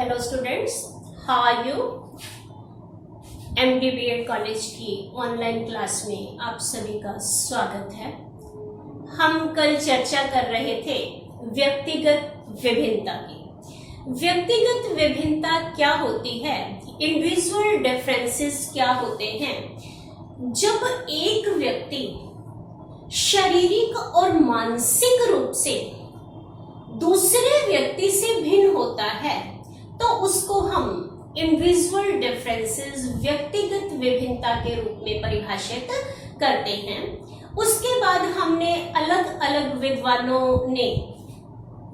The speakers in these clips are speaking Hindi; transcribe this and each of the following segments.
Hello students, how are you. MD college की ऑनलाइन क्लास में आप सभी का स्वागत है। हम कल चर्चा कर रहे थे व्यक्तिगत विभिन्नता की। व्यक्तिगत विभिन्नता क्या होती है, इंडिविजुअल डिफरेंसेस क्या होते हैं। जब एक व्यक्ति शारीरिक और मानसिक रूप से दूसरे व्यक्ति से भिन्न होता है तो उसको हम इंडिविजुअल डिफरेंसेस, व्यक्तिगत विभिन्नता के रूप में परिभाषित करते हैं। उसके बाद हमने अलग अलग विद्वानों ने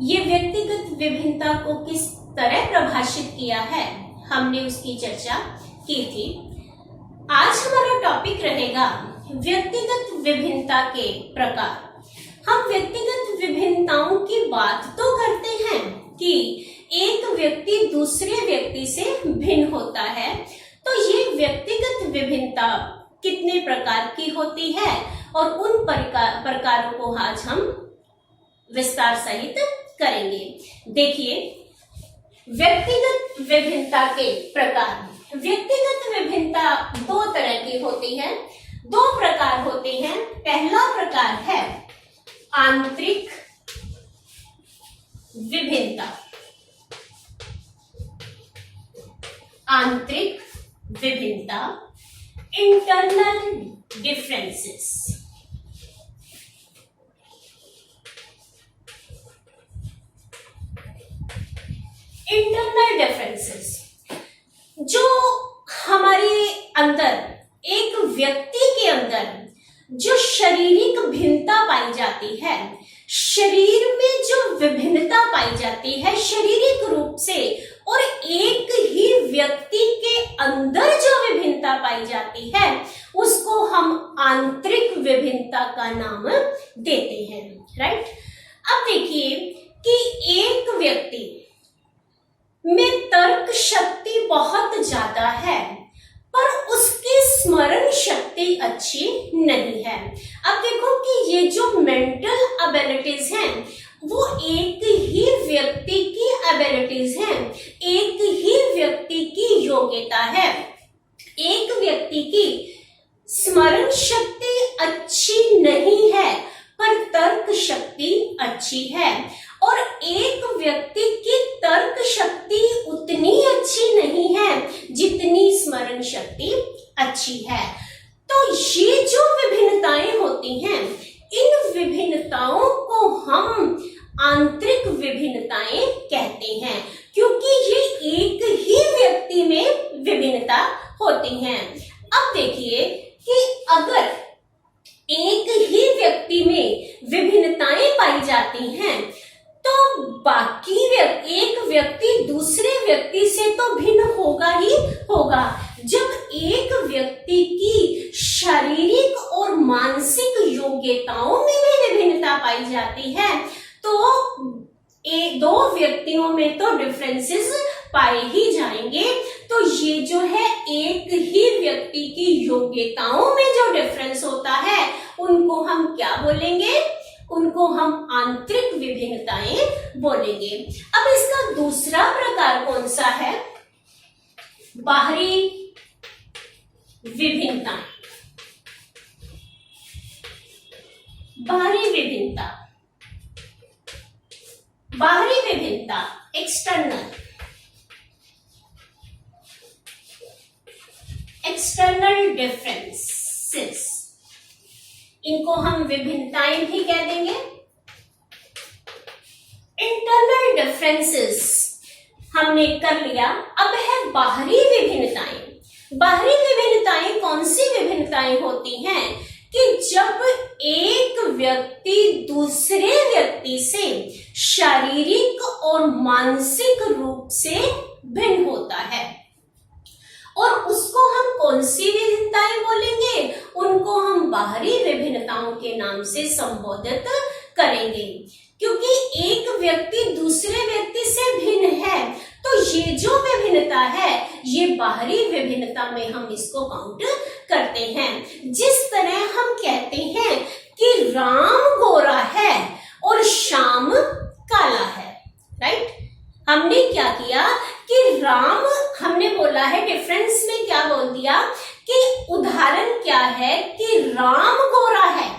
ये व्यक्तिगत विभिन्नता को किस तरह प्रभाषित किया है, हमने उसकी चर्चा की थी। आज हमारा टॉपिक रहेगा व्यक्तिगत विभिन्नता के प्रकार। हम व्यक्तिगत विभिन्नताओं की बात तो करते हैं कि एक व्यक्ति दूसरे व्यक्ति से भिन्न होता है, तो ये व्यक्तिगत विभिन्नता कितने प्रकार की होती है और उन प्रकारों को आज हम विस्तार सहित करेंगे। देखिए, व्यक्तिगत विभिन्नता के प्रकार। व्यक्तिगत विभिन्नता दो तरह की होती है, दो प्रकार होते हैं। पहला प्रकार है आंतरिक विभिन्नता। आंतरिक विभिन्नता, इंटरनल डिफरेंसेस। इंटरनल डिफरेंसेस जो हमारे अंदर, एक व्यक्ति के अंदर जो शारीरिक भिन्नता पाई जाती है, शरीर में जो विभिन्नता पाई जाती है शारीरिक रूप से, और एक ही व्यक्ति के अंदर जो विभिन्नता पाई जाती है उसको हम आंतरिक विभिन्नता का नाम देते हैं। राइट। अब देखिए कि एक व्यक्ति में तर्क शक्ति बहुत ज्यादा है पर उसकी स्मरण शक्ति अच्छी नहीं है। अब देखो कि ये जो मेंटल एबिलिटीज हैं वो एक ही व्यक्ति की एबिलिटीज हैं, एक ही व्यक्ति की योग्यता है। एक व्यक्ति की स्मरण शक्ति अच्छी नहीं है पर तर्क शक्ति अच्छी है, और एक व्यक्ति की तर्क शक्ति उतनी अच्छी नहीं है जितनी स्मरण शक्ति अच्छी है। तो ये जो विभिन्नताएं होती हैं, इन विभिन्नताओं को हम आंतरिक विभिन्नताएं कहते हैं, क्योंकि ये एक ही व्यक्ति में विभिन्नता होती हैं। अब देखिए कि अगर एक ही व्यक्ति में विभिन्नताएं पाई जाती हैं तो बाकी एक व्यक्ति दूसरे व्यक्ति से तो भिन्न होगा ही होगा। जब एक व्यक्ति की शारीरिक और मानसिक योग्यताओं में भी विभिन्नता पाई जाती है तो दो व्यक्तियों में तो डिफरेंसेस पाए ही जाएंगे। तो ये जो है एक ही व्यक्ति की योग्यताओं में जो डिफरेंस होता है उनको हम क्या बोलेंगे, उनको हम आंतरिक विभिन्नताएं बोलेंगे। अब इसका दूसरा प्रकार कौन सा है, बाहरी विभिन्नताएं। बाहरी विभिन्नता, बाहरी विभिन्नता, एक्सटर्नल डिफरेंसेस, इनको हम विभिन्नताएं भी कह देंगे। इंटरनल डिफरेंसेस हमने कर लिया। अब है बाहरी विभिन्नताएं। बाहरी विभिन्नताएं कौन सी विभिन्नताएं होती हैं कि जब एक व्यक्ति दूसरे व्यक्ति से शारीरिक और मानसिक रूप से भिन्न होता है, और उसको हम कौन सी विभिन्नताएं बोलेंगे, उनको हम बाहरी विभिन्नताओं के नाम से संबोधित करेंगे। क्योंकि एक व्यक्ति दूसरे व्यक्ति से भिन्न है तो ये जो विभिन्नता है ये बाहरी विभिन्नता में हम इसको काउंट करते हैं। जिस तरह हम कहते हैं कि राम गोरा है और श्याम काला है। राइट। हमने क्या किया कि राम, हमने बोला है डिफरेंस में क्या बोल दिया कि उदाहरण क्या है कि राम गोरा है,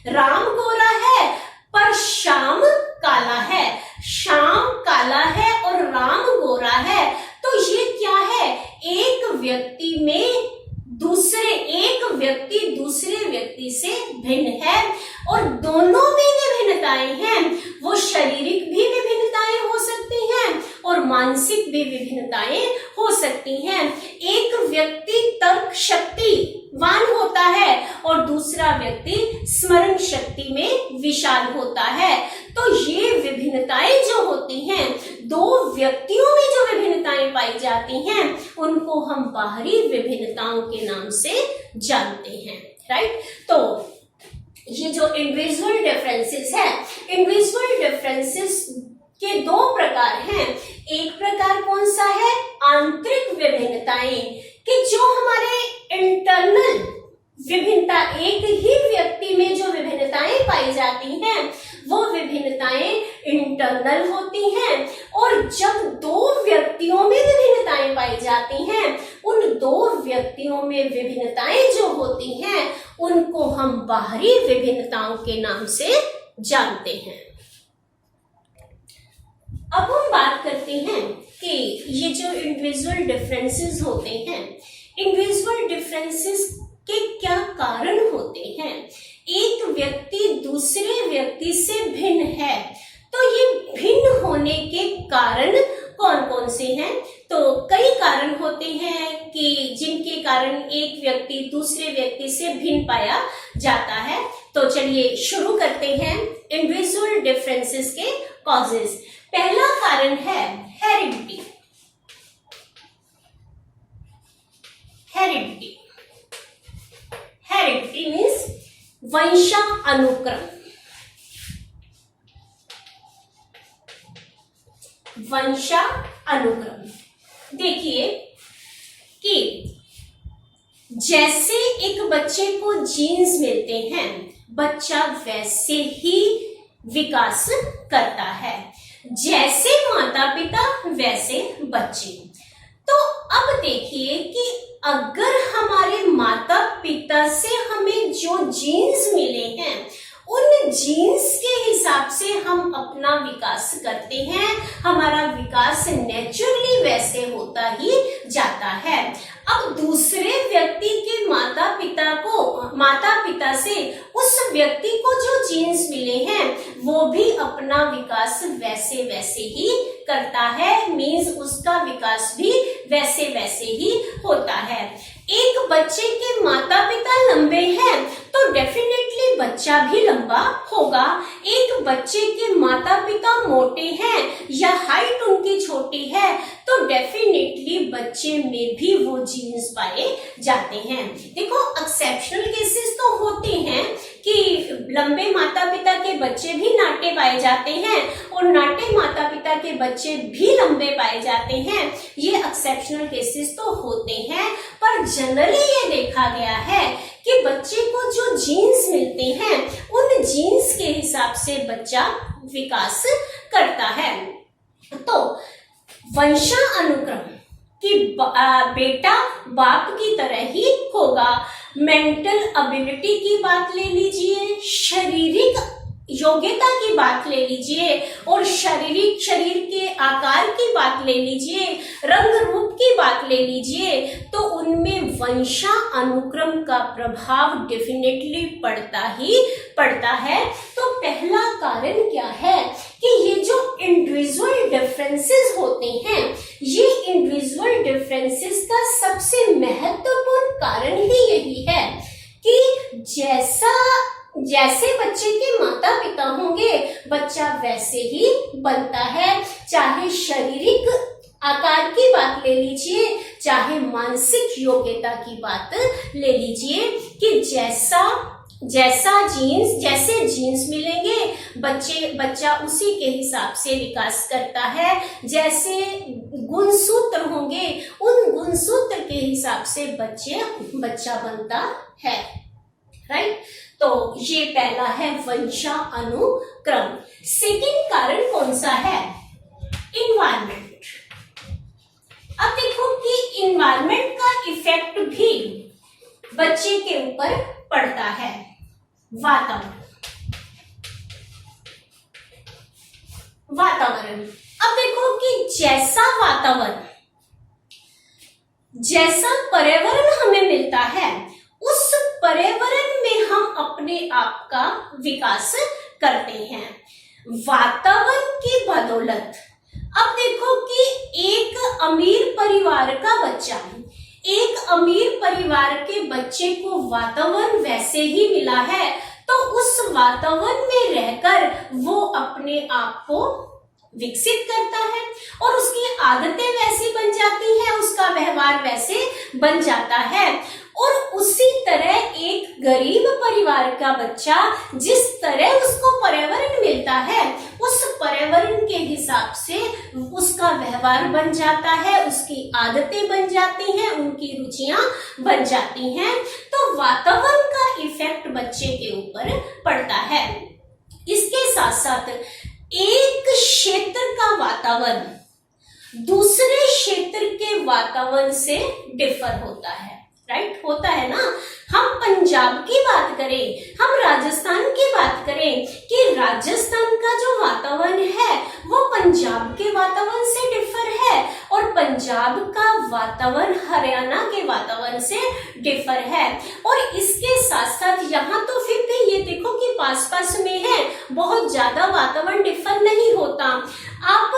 राम गोरा है पर श्याम काला है, श्याम काला है और राम गोरा है। तो ये क्या है, एक व्यक्ति दूसरे व्यक्ति से भिन्न है और दोनों में विभिन्नताएं हैं। वो शारीरिक भी विभिन्नताएं हो सकती हैं और मानसिक भी विभिन्नताएं हो सकती हैं। एक व्यक्ति तर्क शक्तिवान होता है और दूसरा व्यक्ति स्मरण शक्ति में विशाल होता है। तो ये विभिन्नताएं जो होती हैं, दो व्यक्तियों में जो विभिन्नताएं पाई जाती हैं, उनको हम बाहरी विभिन्नताओं के नाम से जानते हैं, राइट। तो ये जो इंडिविजुअल डिफरेंसेस है, इंडिविजुअल डिफरेंसेस के दो प्रकार हैं। एक प्रकार कौन सा है, आंतरिक विभिन्नताएं, कि जो हमारे इंटरनल विभिन्नता, एक ही व्यक्ति में जो विभिन्नताएं पाई जाती हैं वो विभिन्नताएं इंटरनल होती हैं। और जब दो व्यक्तियों में विभिन्नताएं पाई जाती हैं, उन दो व्यक्तियों में विभिन्नताएं जो होती हैं उनको हम बाहरी विभिन्नताओं के नाम से जानते हैं। अब हम बात करते हैं कि ये जो इंडिविजुअल डिफरेंसेस होते हैं, इंडिविजुअल डिफरेंसेस के क्या कारण होते हैं। एक व्यक्ति दूसरे व्यक्ति से भिन्न है, तो ये भिन्न होने के कारण कौन कौन से हैं। तो कई कारण होते हैं कि जिनके कारण एक व्यक्ति दूसरे व्यक्ति से भिन्न पाया जाता है। तो चलिए शुरू करते हैं इंडिविजुअल डिफरेंसेस के कॉजेस। पहला कारण है हेरिडिटी। हेरिडिटी हेरिडिटी मीन्स वंशानुक्रम। वंशानुक्रम देखिए कि जैसे एक बच्चे को जीन्स मिलते हैं, बच्चा वैसे ही विकास करता है, जैसे माता पिता वैसे बच्चे। तो अब देखिए कि अगर हमारे माता पिता से हमें जो जीन्स मिले हैं, उन जीन्स के हिसाब से हम अपना विकास करते हैं, हमारा विकास नेचुरली वैसे होता ही जाता है। अब दूसरे व्यक्ति के माता पिता से उस व्यक्ति को जो जीन्स मिले हैं वो भी अपना विकास वैसे वैसे ही करता है, मीन्स उसका विकास भी वैसे वैसे ही होता है। एक बच्चे के माता पिता लंबे हैं तो डेफिनेटली बच्चा भी लंबा होगा। एक बच्चे के माता पिता मोटे हैं या हाइट उनकी छोटी है तो डेफिनेटली बच्चे में भी वो जीन्स पाए जाते हैं। देखो एक्सेप्शनल केसेस तो होते हैं कि लंबे माता पिता के बच्चे भी नाटे पाए जाते हैं और नाटे माता पिता के बच्चे भी लंबे पाए जाते हैं। ये एक्सेप्शनल केसेस तो होते हैं, पर जनरली ये देखा गया है कि बच्चे को जो जीन्स मिलते हैं उन जीन्स के हिसाब से बच्चा विकास करता है। तो वंशानुक्रम कि बेटा बाप की तरह ही होगा। मेंटल एबिलिटी की बात ले लीजिए, शारीरिक योग्यता की बात ले लीजिए और शरीर के आकार की बात ले लीजिए, रंग रूप की बात ले लीजिए, तो उनमें वंशानुक्रम का प्रभाव डेफिनेटली पड़ता है। तो पहला कारण क्या है कि ये जो इंडिविजुअल डिफरेंसेस होते हैं, ये इंडिविजुअल डिफरेंसेस का सबसे महत्वपूर्ण कारण ही यही है कि जैसे बच्चे के माता पिता होंगे बच्चा वैसे ही बनता है। चाहे शारीरिक आकार की बात ले लीजिए, चाहे मानसिक योग्यता की बात ले लीजिए, कि जैसे जीन्स मिलेंगे बच्चा उसी के हिसाब से विकास करता है। जैसे गुणसूत्र होंगे उन गुणसूत्र के हिसाब से बच्चा बनता है, राइट। तो ये पहला है वंशानुक्रम। सेकंड कारण कौन सा है, इन्वायरमेंट। इन्वायरमेंट का इफेक्ट भी बच्चे के ऊपर पड़ता है। वातावरण, अब देखो कि जैसा पर्यावरण हमें मिलता है, उस पर्यावरण में हम अपने आप का विकास करते हैं। वातावरण की बदौलत अब देखो कि एक अमीर परिवार के बच्चे को वातावरण वैसे ही मिला है, तो उस वातावरण में रहकर वो अपने आप को विकसित करता है और उसकी आदतें वैसी बन जाती है, उसका व्यवहार वैसे बन जाता है। और उसी तरह एक गरीब परिवार का बच्चा, जिस तरह उसको पर्यावरण मिलता है, उस पर्यावरण के हिसाब से उसका व्यवहार बन जाता है, उसकी आदतें बन जाती हैं, उनकी रुचियां बन जाती हैं। तो वातावरण का इफेक्ट बच्चे के ऊपर पड़ता है। इसके साथ साथ एक क्षेत्र का वातावरण दूसरे क्षेत्र के वातावरण से डिफर होता है, राइट? होता है ना। हम पंजाब की बात करें, हम राजस्थान की बात करें कि राजस्थान का जो वातावरण है वो पंजाब के वातावरण से डिफर है और पंजाब का वातावरण हरियाणा के वातावरण से डिफर है। और इसके साथ साथ यहाँ तो फिर भी ये देखो कि पास पास में है, बहुत ज्यादा वातावरण डिफर नहीं होता। आप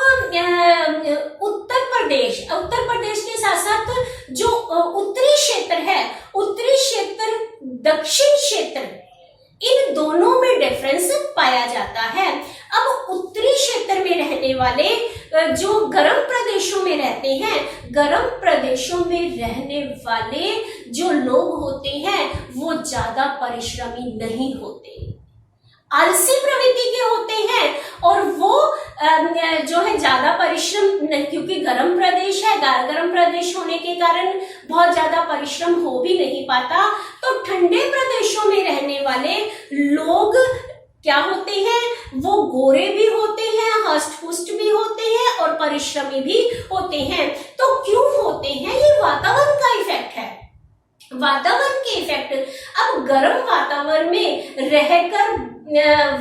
उत्तर प्रदेश के साथ साथ जो उत्तरी क्षेत्र है, उत्तरी क्षेत्र, दक्षिण क्षेत्र, इन दोनों में डिफरेंस पाया जाता है। अब उत्तरी क्षेत्र में रहने वाले जो गर्म प्रदेशों में रहते हैं, गर्म प्रदेशों में रहने वाले जो लोग होते हैं वो ज्यादा परिश्रमी नहीं होते, आलसी प्रवृत्ति के होते हैं और वो जो है ज्यादा परिश्रम नहीं, क्योंकि गर्म प्रदेश है, गर्म प्रदेश होने के कारण बहुत ज्यादा परिश्रम हो भी नहीं पाता। तो ठंडे प्रदेशों में रहने वाले लोग क्या होते हैं, वो गोरे भी होते हैं, हष्ट पुष्ट भी होते हैं और परिश्रमी भी होते हैं। तो क्यों होते हैं? ये वातावरण का इफेक्ट है, वातावरण के इफेक्ट। अब गर्म वातावरण में रहकर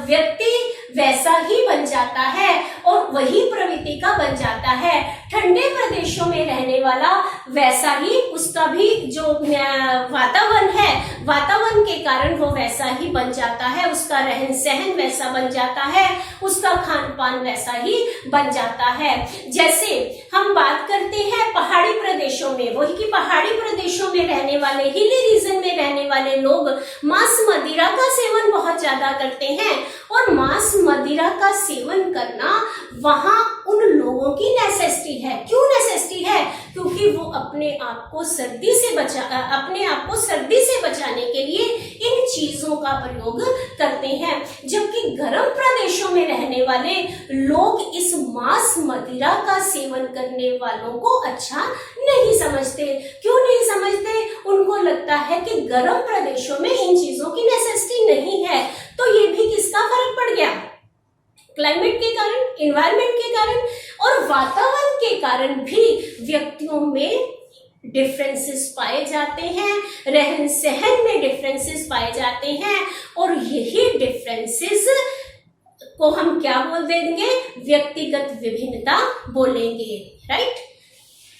व्यक्ति वैसा ही बन जाता है और वही प्रवृत्ति का बन जाता है। ठंडे प्रदेशों में रहने वाला वैसा ही उसका भी जो वातावरण है, वातावरण के कारण वो वैसा ही बन जाता है, उसका रहन सहन वैसा बन जाता है, उसका खान पान वैसा ही बन जाता है। जैसे हम बात करते हैं पहाड़ी प्रदेशों में, वही कि पहाड़ी प्रदेशों में रहने वाले, हिली रीजन में रहने वाले लोग मांस मदिरा का सेवन बहुत ज्यादा करते हैं और मांस मदिरा का सेवन करना वहां उन लोगों की नेसेसिटी है। क्यों नेसेसिटी है? क्योंकि वो अपने आप को सर्दी से बचाने के लिए इन चीजों का प्रयोग करते हैं। जबकि गर्म प्रदेशों में रहने वाले लोग इस मांस मदिरा का सेवन करने वालों को अच्छा नहीं समझते। क्यों नहीं समझते? उनको लगता है कि गर्म प्रदेशों में इन चीजों की नेसेसिटी नहीं है। तो ये भी किसका फर्क पड़ गया? क्लाइमेट के कारण, एनवायरनमेंट के कारण और वातावरण के कारण भी व्यक्तियों में डिफरेंसेस पाए जाते हैं, रहन सहन में डिफरेंसेस पाए जाते हैं और यही डिफरेंसेस को हम क्या बोल देंगे? व्यक्तिगत विभिन्नता बोलेंगे, राइट?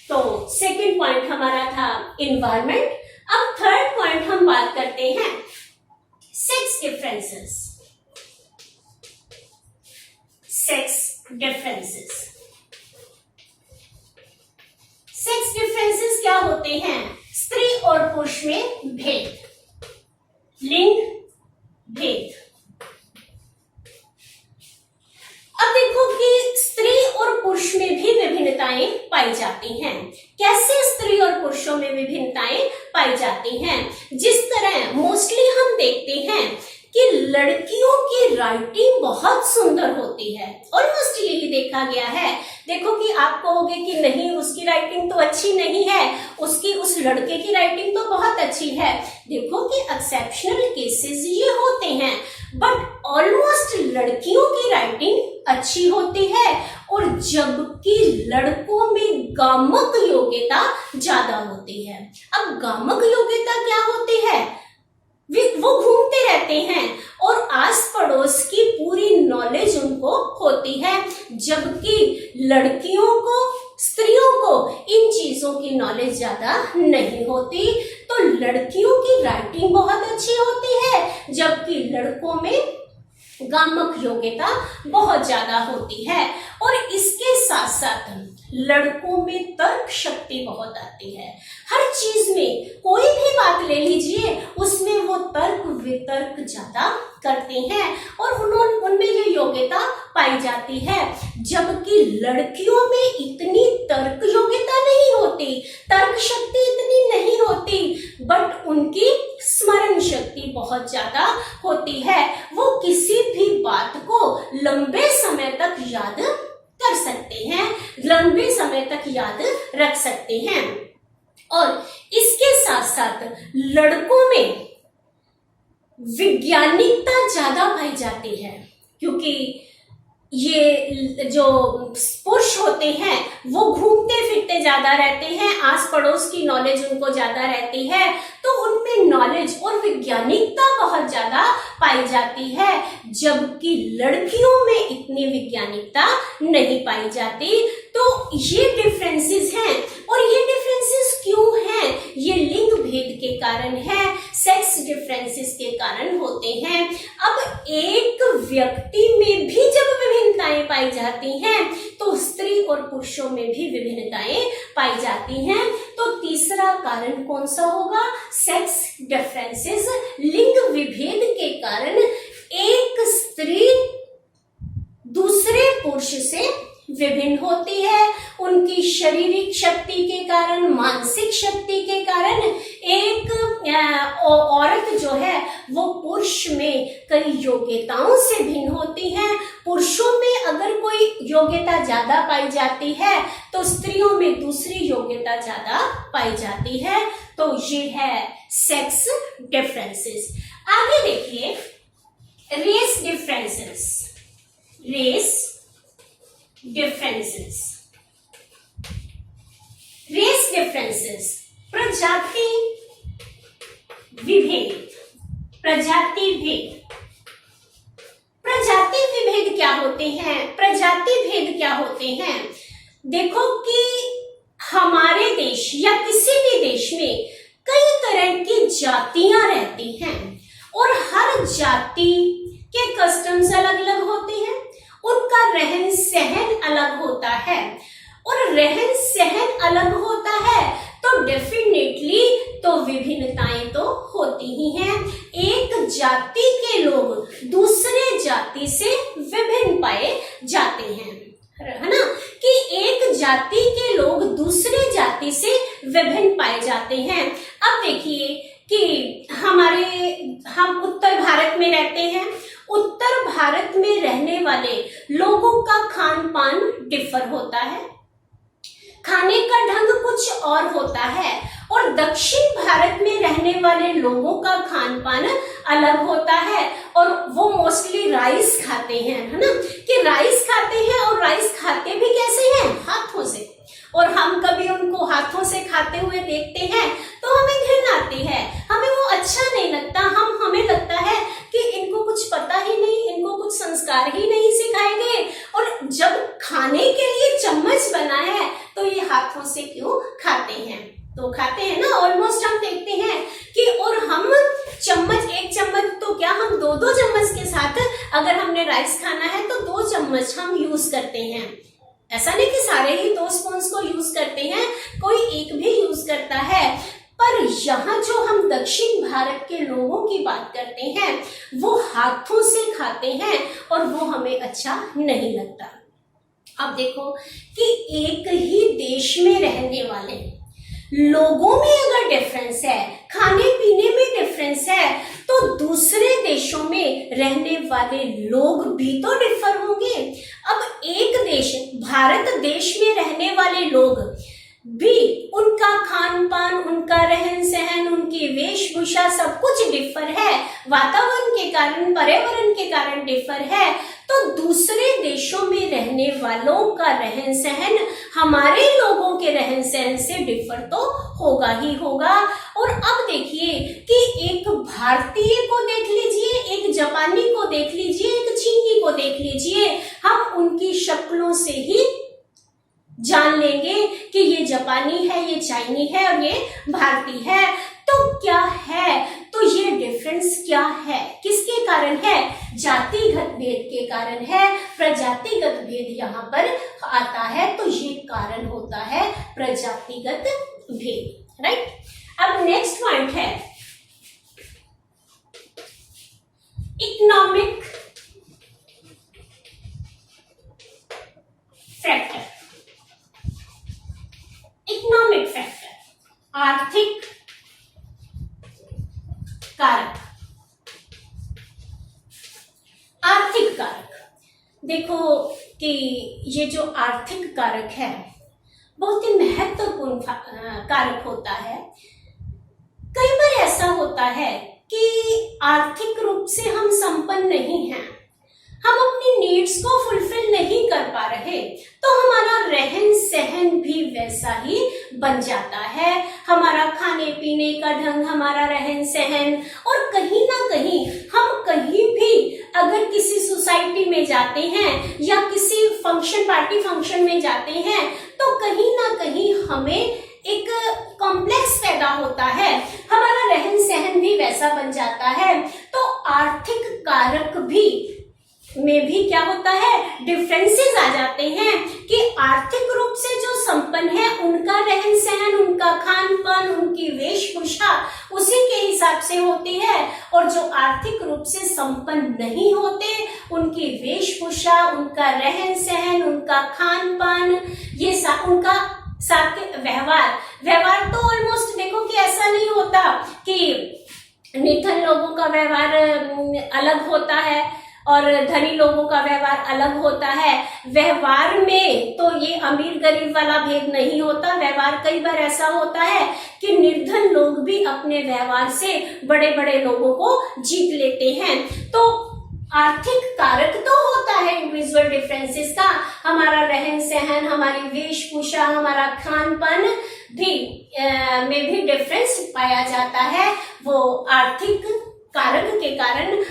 तो सेकंड पॉइंट हमारा था एनवायरनमेंट। अब थर्ड पॉइंट हम बात करते हैं सेक्स डिफरेंसेस। सेक्स डिफरेंसेस क्या होते हैं? स्त्री और पुरुष में भेद, लिंग भेद। अब देखो कि स्त्री और पुरुष में भी विभिन्नताएं पाई जाती हैं। कैसे स्त्री और पुरुषों में विभिन्नताएं पाई जाती हैं? जिस तरह मोस्टली हम देखते हैं कि लड़कियों की राइटिंग बहुत सुंदर होती है, ऑलमोस्ट यही देखा गया है। देखो कि आप कहोगे कि नहीं उसकी राइटिंग तो अच्छी नहीं है, उस लड़के की राइटिंग तो बहुत अच्छी है। देखो कि एक्सेप्शनल केसेस ये होते हैं, बट ऑलमोस्ट लड़कियों की राइटिंग अच्छी होती है और जबकि लड़कों में गामक योग्यता ज्यादा होती है। अब गामक योग्यता क्या होती है? वो घूमते रहते हैं और आस पड़ोस की पूरी नॉलेज उनको होती है, जबकि लड़कियों को, स्त्रियों को इन चीजों की नॉलेज ज्यादा नहीं होती। तो लड़कियों की राइटिंग बहुत अच्छी होती है, जबकि लड़कों में गामक योग्यता बहुत ज्यादा होती है। और इसके साथ साथ लड़कों में तर्क शक्ति बहुत आती है। हर चीज में कोई भी बात ले लीजिए, उसमें वो तर्क वितर्क ज्यादा करते हैं और उनमें ये योग्यता पाई जाती है। जबकि लड़कियों में इतनी तर्क योग्यता नहीं होती, तर्क शक्ति इतनी नहीं होती, बट उनकी स्मरण शक्ति बहुत ज्यादा होती है। वो किसी भी बात को लंबे समय तक याद कर सकते हैं, लंबे समय तक याद रख सकते हैं। और इसके साथ साथ लड़कों में वैज्ञानिकता ज्यादा पाई जाती है, क्योंकि ये जो पुरुष होते हैं वो घूमते फिरते ज्यादा रहते हैं, आस पड़ोस की नॉलेज उनको ज्यादा रहती है, तो उनमें नॉलेज और वैज्ञानिकता बहुत ज्यादा पाई जाती है। जबकि लड़कियों में इतनी वैज्ञानिकता नहीं पाई जाती। तो ये डिफरेंसेस हैं। और ये डिफरेंसेस क्यों हैं? ये लिंग भेद के कारण है, सेक्स डिफरेंसेस के कारण होते हैं। अब एक व्यक्ति में भी जब विभिन्नताएं पाई जाती हैं, तो स्त्री और पुरुषों में भी विभिन्नताएं पाई जाती हैं। तो तीसरा कारण कौन सा होगा? Sex differences. लिंग विभेद के कारण एक स्त्री दूसरे पुरुष से विभिन्न होती है। उनकी शारीरिक शक्ति के कारण, मानसिक शक्ति के कारण एक औरत जो है वो पुरुष में कई योग्यताओं से भिन्न होती है। पुरुषों में अगर कोई योग्यता ज्यादा पाई जाती है तो स्त्रियों में दूसरी योग्यता ज्यादा पाई जाती है। तो ये है सेक्स डिफरेंसेस। आगे देखिए race differences. Race differences, race differences, प्रजाति विभेद, प्रजाति भेद। प्रजाति विभेद क्या होते हैं? प्रजाति भेद क्या होते हैं? देखो कि हमारे देश या किसी भी देश में कई तरह की जातियां रहती हैं और हर जाति के कस्टम्स अलग अलग होते हैं, उनका रहन सहन अलग होता है। और रहन सहन अलग होता है तो डेफिनेटली तो विभिन्नताएं तो होती ही हैं। एक जाति के लोग दूसरे जाति से विभिन्न पाए जाते हैं, है ना, कि एक जाति के लोग दूसरे जाति से विभिन्न पाए जाते हैं। अब देखिए कि हम उत्तर भारत में रहते हैं। उत्तर भारत में रहने वाले लोगों का खान पान डिफर होता है, खाने का ढंग कुछ और होता है। और दक्षिण भारत में रहने वाले लोगों का खान पान अलग होता है और वो मोस्टली राइस खाते हैं, है ना, कि राइस खाते हैं। और राइस खाते भी कैसे हैं? हाथों से। और हम कभी उनको हाथों से खाते हुए देखते हैं तो हमें घिन आती है, हमें वो अच्छा नहीं लगता। हमें लगता है कि इनको कुछ पता ही नहीं, इनको कुछ संस्कार ही नहीं सिखाए गए। और जब खाने के लिए चम्मच बना है तो ये हाथों से क्यों खाते हैं? तो खाते हैं ना, ऑलमोस्ट हम देखते हैं कि, और हम चम्मच, एक चम्मच तो क्या, हम दो दो चम्मच के साथ अगर हमने राइस खाना है तो 2 चम्मच हम यूज करते हैं। ऐसा नहीं कि सारे ही 2 स्पून को यूज करते हैं, कोई एक भी यूज करता है। पर यहाँ जो हम दक्षिण भारत के लोगों की बात करते हैं वो हाथों से खाते हैं और वो हमें अच्छा नहीं लगता। अब देखो कि एक ही देश में रहने वाले लोगों में अगर डिफरेंस है, खाने पीने में डिफरेंस है, तो दूसरे देशों में रहने वाले लोग भी तो डिफर होंगे। अब एक देश, भारत देश में रहने वाले लोग भी, उनका खान पान, उनका रहन सहन, उनकी वेश वेशभूषा सब कुछ डिफर है, वातावरण के कारण, पर्यावरण के कारण डिफर है, तो दूसरे देशों में रहने वालों का रहन सहन हमारे लोगों के रहन सहन से डिफर तो होगा ही होगा। और अब देखिए कि एक भारतीय को देख लीजिए, एक जापानी को देख लीजिए, एक चीनी को देख लीजिए, हम उनकी शक्लों से ही जान लेंगे कि ये जापानी है, ये चाइनी है और ये भारतीय है। तो क्या है, तो ये डिफरेंस क्या है, किसके कारण है? जातिगत भेद के कारण है, प्रजातिगत भेद यहाँ पर आता है, तो ये कारण होता है प्रजातिगत भेद, राइट। अब नेक्स्ट पॉइंट है इकोनॉमिक फैक्टर। इकोनॉमिक फैक्टर, आर्थिक कारक। आर्थिक कारक, देखो कि ये जो आर्थिक कारक है बहुत ही महत्वपूर्ण कारक होता है। कई बार ऐसा होता है कि आर्थिक रूप से हम संपन्न नहीं हैं, हम अपनी नीड्स को फुलफिल नहीं कर पा रहे, तो हमारा रहन सहन भी वैसा ही बन जाता है, हमारा खाने पीने का ढंग, हमारा रहन सहन। और कहीं ना कहीं हम कहीं भी अगर किसी सोसाइटी में जाते हैं या किसी फंक्शन, पार्टी फंक्शन में जाते हैं, तो कहीं ना कहीं हमें एक कॉम्प्लेक्स पैदा होता है, हमारा रहन सहन भी वैसा बन जाता है। तो आर्थिक कारक भी में भी क्या होता है, डिफरेंसेस आ जाते हैं कि आर्थिक रूप से जो संपन्न है उनका रहन सहन, उनका खान पान, उनकी वेशभूषा उसी के हिसाब से होती है, और जो आर्थिक रूप से संपन्न नहीं होते उनकी वेशभूषा, उनका रहन सहन, उनका खान पान, ये उनका साथ व्यवहार तो ऑलमोस्ट देखो कि ऐसा नहीं होता कि निधन लोगों का व्यवहार अलग होता है और धनी लोगों का व्यवहार अलग होता है। व्यवहार में तो ये अमीर गरीब वाला भेद नहीं होता। व्यवहार कई बार ऐसा होता है कि निर्धन लोग भी अपने व्यवहार से बड़े बड़े लोगों को जीत लेते हैं। तो आर्थिक कारक तो होता है इंडिविजुअल डिफरेंसेस का, हमारा रहन सहन, हमारी वेशभूषा, हमारा खान पान भी में भी डिफरेंस पाया जाता है। वो आर्थिक कारक के कारण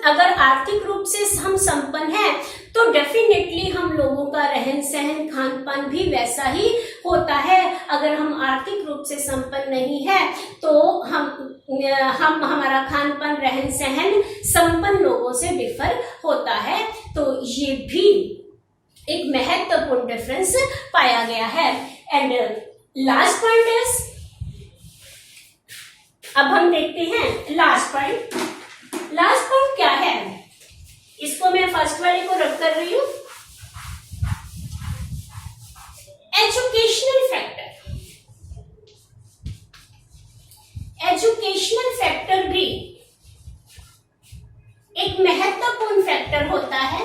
अगर आर्थिक रूप से हम संपन्न हैं तो डेफिनेटली हम लोगों का रहन सहन, खान पान भी वैसा ही होता है। अगर हम आर्थिक रूप से संपन्न नहीं है तो हमारा खान पान, रहन सहन संपन्न लोगों से डिफर होता है। तो ये भी एक महत्वपूर्ण डिफरेंस पाया गया है। एंड लास्ट पॉइंट इज, अब हम देखते हैं लास्ट पॉइंट। लास्ट पॉइंट क्या है, इसको मैं फर्स्ट वाले को रख कर रही हूं, एजुकेशनल फैक्टर। एजुकेशनल फैक्टर भी एक महत्वपूर्ण फैक्टर होता है।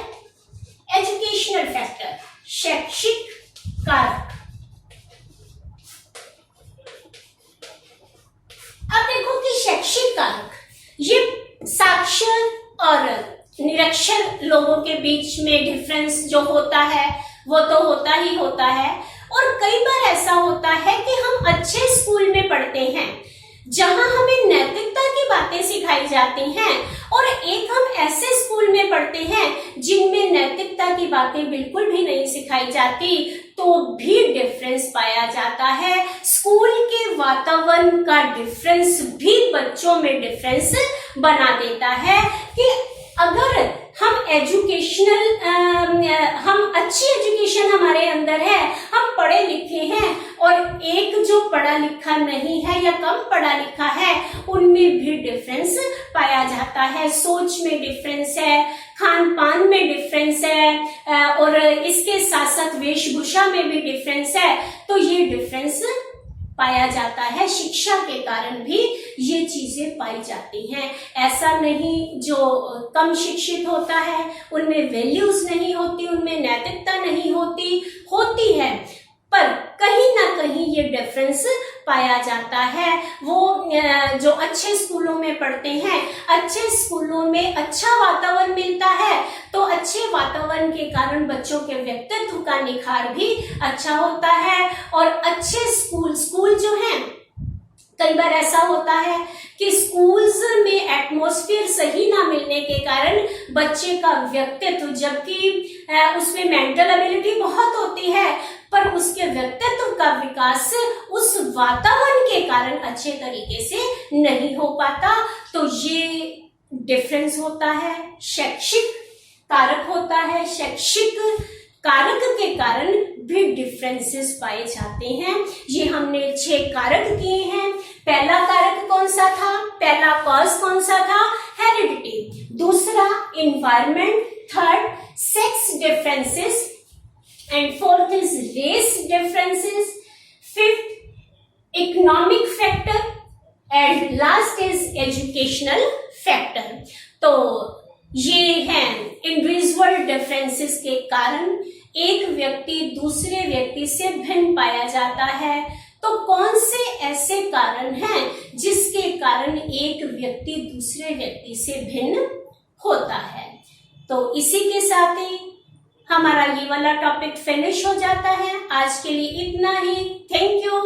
एजुकेशनल फैक्टर, शैक्षिक कारक। अब देखो कि शैक्षिक कारक ये साक्षर और निरक्षर लोगों के बीच में डिफरेंस जो होता है वो तो होता ही होता है। और कई बार ऐसा होता है कि हम अच्छे स्कूल में पढ़ते हैं जहां हमें नैतिकता की बातें सिखाई जाती हैं, और एक हम ऐसे स्कूल में पढ़ते हैं जिनमें नैतिकता की बातें बिल्कुल भी नहीं सिखाई जाती, तो भी डिफरेंस पाया जाता है। स्कूल के वातावरण का डिफरेंस भी बच्चों में डिफरेंस बना देता है कि अगर हम हम अच्छी एजुकेशन हमारे अंदर है, हम पढ़े लिखे हैं, और एक जो पढ़ा लिखा नहीं है या कम पढ़ा लिखा है, उनमें भी डिफरेंस पाया जाता है। सोच में डिफरेंस है, खान पान में डिफरेंस है, और इसके साथ साथ वेशभूषा में भी डिफरेंस है। तो ये डिफरेंस पाया जाता है। शिक्षा के कारण भी ये चीजें पाई जाती हैं। ऐसा नहीं जो कम शिक्षित होता है उनमें वैल्यूज नहीं होती, उनमें नैतिकता नहीं होती है, पर कहीं ना कहीं ये डिफरेंस पाया जाता है। वो जो अच्छे स्कूलों में पढ़ते हैं, अच्छे स्कूलों में अच्छा वातावरण मिलता है, तो अच्छे वातावरण के कारण बच्चों के व्यक्तित्व का निखार भी अच्छा होता है। और अच्छे स्कूल जो हैं, कई बार ऐसा होता है कि स्कूल्स में एटमॉस्फेयर सही ना मिलने के कारण बच्चे का व्यक्तित्व, जबकि उसमें मेंटल एबिलिटी बहुत होती है, पर उसके व्यक्तित्व का विकास उस वातावरण के कारण अच्छे तरीके से नहीं हो पाता। तो ये डिफरेंस होता है, शैक्षिक कारक होता है। शैक्षिक कारक के कारण भी डिफरेंसेस पाए जाते हैं। ये हमने 6 कारक किए हैं। पहला कारक कौन सा था? पहला कॉज कौन सा था? हेरिडिटी। दूसरा environment, third sex differences, and fourth is race differences, fifth economic factor, and last is educational factor. तो ये हैं इंडिविजुअल डिफरेंसेस के कारण एक व्यक्ति दूसरे व्यक्ति से भिन्न पाया जाता है। तो कौन से ऐसे कारण हैं जिसके कारण एक व्यक्ति दूसरे व्यक्ति से भिन्न होता है? तो इसी के साथ ही हमारा ये वाला टॉपिक फिनिश हो जाता है। आज के लिए इतना ही। Thank you.